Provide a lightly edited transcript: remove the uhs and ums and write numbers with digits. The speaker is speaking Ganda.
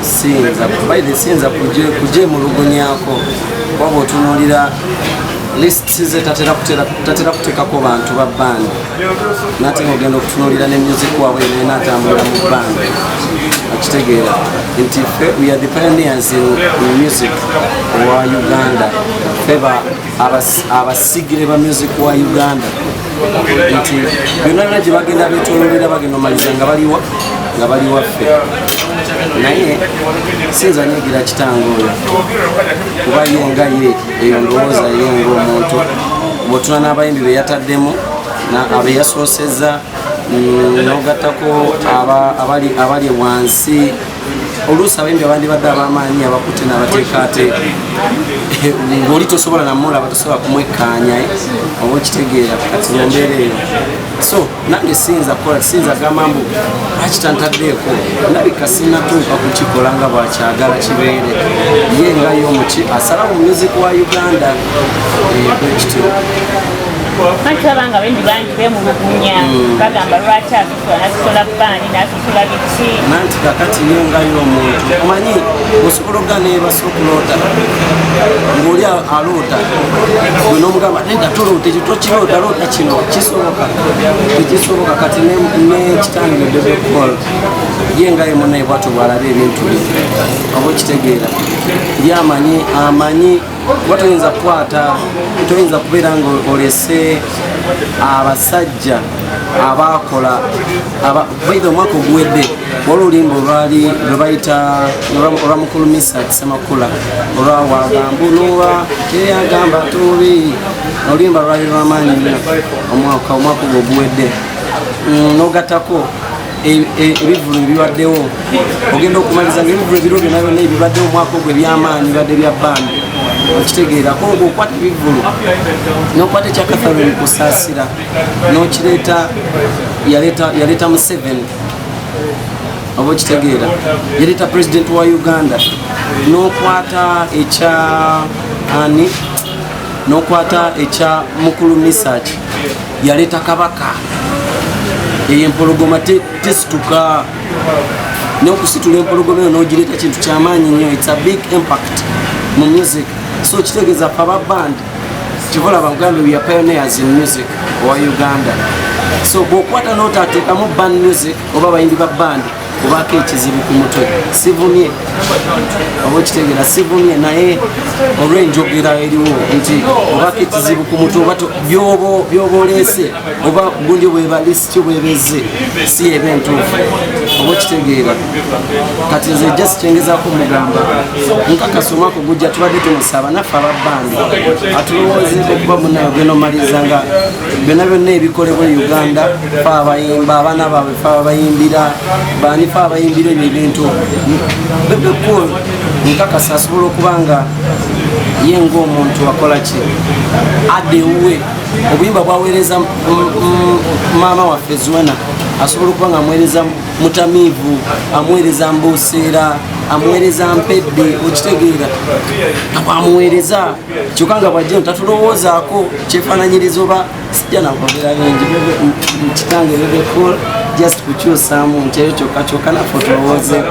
sinza kubaide sinza kuje mu lugunyako waba otunuulira lists ze tatera kuteekako bantu ba band nate ng'ogenda okutunuulira ne music waabwe naye natambulira mu band akitegeera nti we are the pioneers in music wa Uganda feba abasigire ba music wa Uganda nti byonna gye bagenda beetooloolera bagenda omaliza nga bali waffe naye sinza nyigira kitange oyo kuba ye nga ye eyo ndowooza ye ng'omuntu bw'otuna n'abayimbi be yataddemu abe yasoosezza n'ogattako abali wansi oluusi abayimbi abandi badde ab'amaanyi abakutte n'abateekateeka ng'oli tosobola namulaba tosobola kumwekkaanya oba okitegeera kati mumbeera eyo so nange sinza gamba mbu akitantaddeeko ndabika sinnatuuka kukikola nga bwakyagala kibeere ye nga y'omuki asala mu music wa Uganda bwekityo Nakitaba bendi bangi bemulugunya bagamba lwaki asitola bandi n'asitola biki nanti kakati ye nga y'omuntu omanyi osobola ogana basokulota ng'oli aloota gwe n'omugamba nedda toloota ekyo tokiroota loota kino tekisoboka kati nekitange bebekol ye nga ye munaye bwatyo bw'alaba ebintu bye oba okitegeera ye amanyi kuba toyinza kukwata toyinza kubeera nga olese abasajja abakola baida omwaka oguwedde wali oluyimba lwe bayita olwa mukulu Misa Kisemakula olwawagamba oluwa teyagamba tubi oluyimba lwali lwamaanyi nnyo omwaka ogwo oguwedde n'ogattako ebivulu ebiwaddewo ogenda okumaliza ngaebivulu ebiro byonna byonna ebibaddewo omwaka ogwo ebyamaanyi bibadde bya bandi okitegeerako ng'okwata ebivulu n'okwata ekya Catherine Kusaasira n'okireeta yaleeta Museveni oba okitegeera yaleeta president wa Uganda n'okwata ekya mukulu Misa yaleeta Kabaka eyo empologoma tesituka n'okusitula empologoma eyo n'ogireeta kintu kyamaanyi nnyo it's a big impact mu music so kitegeeza ffe aba band kivola bagambye we are pioneers in music wa Uganda so bw'okwata n'otaateekamu band music oba abayimbi ba band obaako ekizibu ku mutwe sivumye oba okitegeera sivumye naye olw'enjogera eriwo nti obaako ekizibu ku mutwe oba byoba oleese oba gundi bweba lisiti bwebeze si eba entuufu oba okitegeera kati nze just kyengezaako mugamba nkakasa omwaka ogujja tubadde tumusaba naffe ababbandi atulowoozeeko okuba munaye ogenda omaliza nga byonna byonna ebikolebwa e Uganda fe abayimba abaana baabwe fe abayimbira bani fe abayimbira ebyo ebintu bebekul nkakasa asobola okuba nga ye ng'omuntu akola ki adde ewuwe obuyimba bwaweereza maama waffe Zuena asobola okuba nga amuweereza mutamiivu amuweereza mbuuseera amuweereza mpedde okitegeera amuweereza kyokka nga bwajja tatulowoozaako kyefaananyiriza oba sijja nakwogera bingi kitange bebekul just kukyusaamu nti eyo kyokka naffe otulowoozeeko